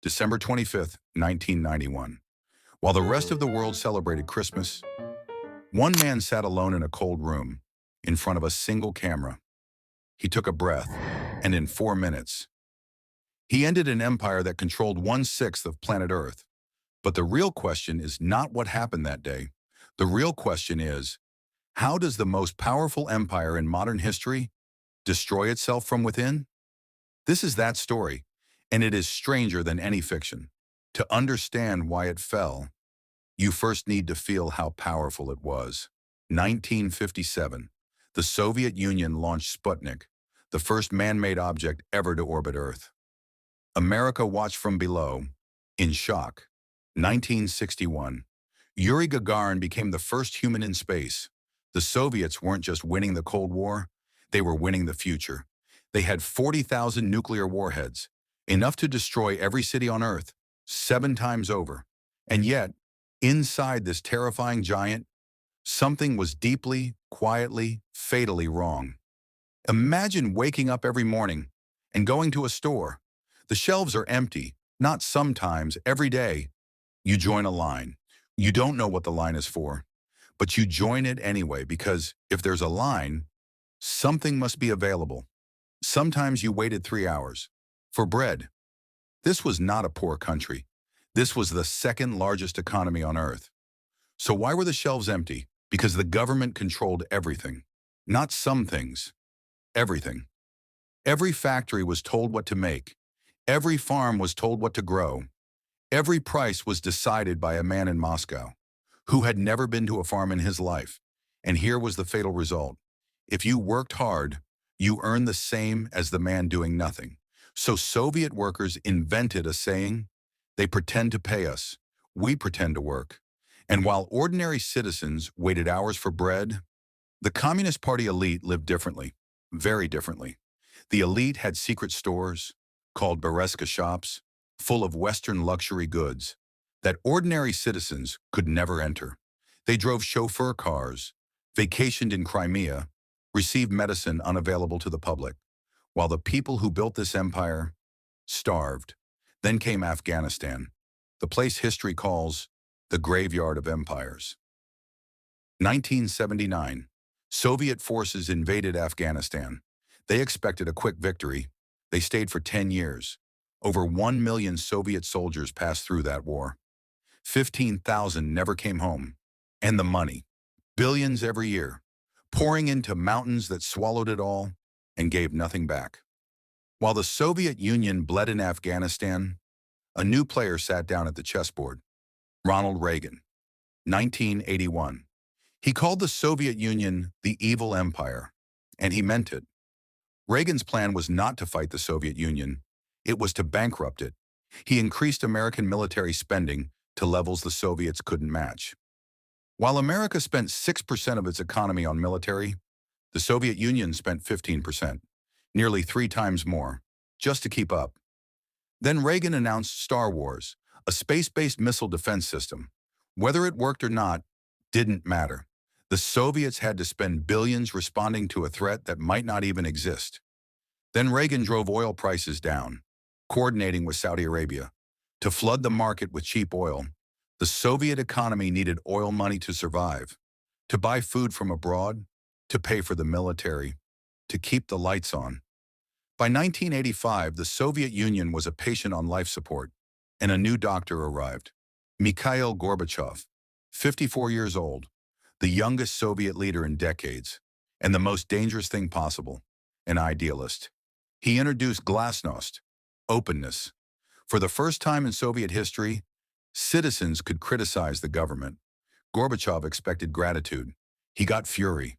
December 25th, 1991. While the rest of the world celebrated Christmas, one man sat alone in a cold room, in front of a single camera. He took a breath, and in 4 minutes, he ended an empire that controlled 1/6 of planet Earth. But the real question is not what happened that day. The real question is, how does the most powerful empire in modern history destroy itself from within? This is that story, and it is stranger than any fiction. To understand why it fell, you first need to feel how powerful it was. 1957, the Soviet Union launched Sputnik, the first man-made object ever to orbit Earth. America watched from below, in shock. 1961, Yuri Gagarin became the first human in space. The Soviets weren't just winning the Cold War, they were winning the future. They had 40,000 nuclear warheads, enough to destroy every city on Earth, 7 times over. And yet, inside this terrifying giant, something was deeply, quietly, fatally wrong. Imagine waking up every morning and going to a store. The shelves are empty, not sometimes, every day. You join a line. You don't know what the line is for, but you join it anyway because if there's a line, something must be available. Sometimes you waited 3 hours for bread. This was not a poor country. This was the second largest economy on Earth. So why were the shelves empty? Because the government controlled everything. Not some things. Everything. Every factory was told what to make. Every farm was told what to grow. Every price was decided by a man in Moscow who had never been to a farm in his life. And here was the fatal result. If you worked hard, you earned the same as the man doing nothing. So Soviet workers invented a saying, they pretend to pay us, we pretend to work. And while ordinary citizens waited hours for bread, the Communist Party elite lived differently, very differently. The elite had secret stores, called Bereska shops, full of Western luxury goods that ordinary citizens could never enter. They drove chauffeur cars, vacationed in Crimea, received medicine unavailable to the public, while the people who built this empire starved. Then came Afghanistan, the place history calls the graveyard of empires. 1979, Soviet forces invaded Afghanistan. They expected a quick victory. They stayed for 10 years. Over 1 million Soviet soldiers passed through that war. 15,000 never came home. And the money, billions every year, pouring into mountains that swallowed it all and gave nothing back. While the Soviet Union bled in Afghanistan, a new player sat down at the chessboard, Ronald Reagan, 1981. He called the Soviet Union the evil empire, and he meant it. Reagan's plan was not to fight the Soviet Union, it was to bankrupt it. He increased American military spending to levels the Soviets couldn't match. While America spent 6% of its economy on military, the Soviet Union spent 15%, nearly 3 times more, just to keep up. Then Reagan announced Star Wars, a space-based missile defense system. Whether it worked or not didn't matter. The Soviets had to spend billions responding to a threat that might not even exist. Then Reagan drove oil prices down, coordinating with Saudi Arabia. To flood the market with cheap oil, the Soviet economy needed oil money to survive, to buy food from abroad, to pay for the military, to keep the lights on. By 1985, the Soviet Union was a patient on life support, and a new doctor arrived, Mikhail Gorbachev, 54 years old, the youngest Soviet leader in decades, and the most dangerous thing possible, an idealist. He introduced glasnost, openness. For the first time in Soviet history, citizens could criticize the government. Gorbachev expected gratitude. He got fury.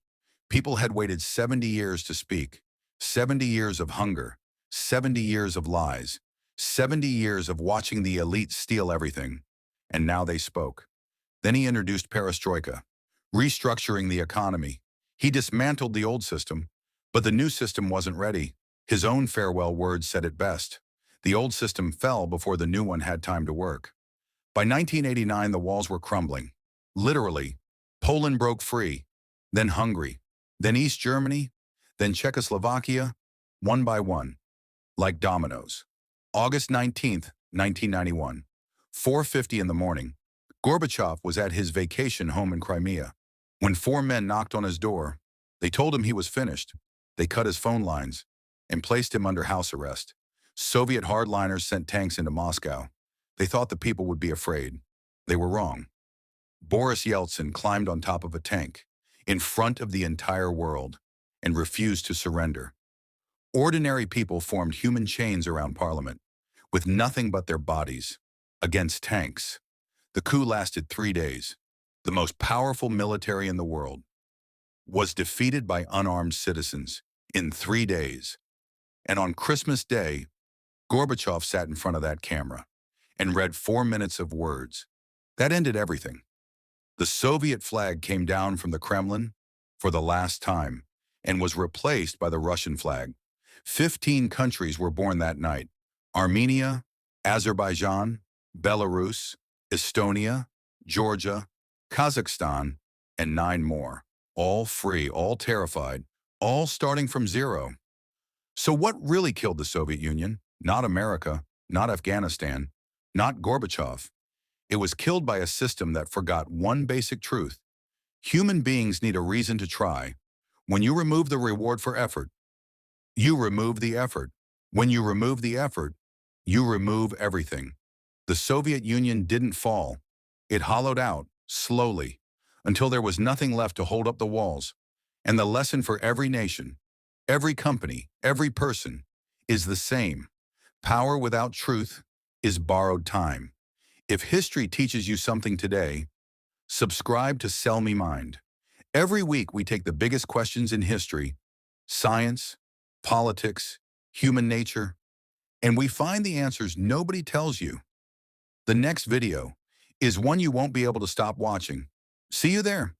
People had waited 70 years to speak, 70 years of hunger, 70 years of lies, 70 years of watching the elite steal everything. And now they spoke. Then he introduced perestroika, restructuring the economy. He dismantled the old system, but the new system wasn't ready. His own farewell words said it best. The old system fell before the new one had time to work. By 1989, the walls were crumbling. Literally, Poland broke free, then Hungary, then East Germany, then Czechoslovakia, one by one, like dominoes. August 19th, 1991. 4:50 in the morning. Gorbachev was at his vacation home in Crimea. When four men knocked on his door, they told him he was finished. They cut his phone lines and placed him under house arrest. Soviet hardliners sent tanks into Moscow. They thought the people would be afraid. They were wrong. Boris Yeltsin climbed on top of a tank in front of the entire world and refused to surrender. Ordinary people formed human chains around Parliament with nothing but their bodies against tanks. The coup lasted 3 days. The most powerful military in the world was defeated by unarmed citizens in 3 days. And on Christmas Day, Gorbachev sat in front of that camera and read 4 minutes of words. That ended everything. The Soviet flag came down from the Kremlin for the last time and was replaced by the Russian flag. 15 countries were born that night: Armenia, Azerbaijan, Belarus, Estonia, Georgia, Kazakhstan, and 9 more. All free, all terrified, all starting from zero. So what really killed the Soviet Union? Not America, not Afghanistan, not Gorbachev. It was killed by a system that forgot one basic truth. Human beings need a reason to try. When you remove the reward for effort, you remove the effort. When you remove the effort, you remove everything. The Soviet Union didn't fall. It hollowed out, slowly, until there was nothing left to hold up the walls. And the lesson for every nation, every company, every person is the same. Power without truth is borrowed time. If history teaches you something today, subscribe to SelmiMind. Every week we take the biggest questions in history, science, politics, human nature, and we find the answers nobody tells you. The next video is one you won't be able to stop watching. See you there.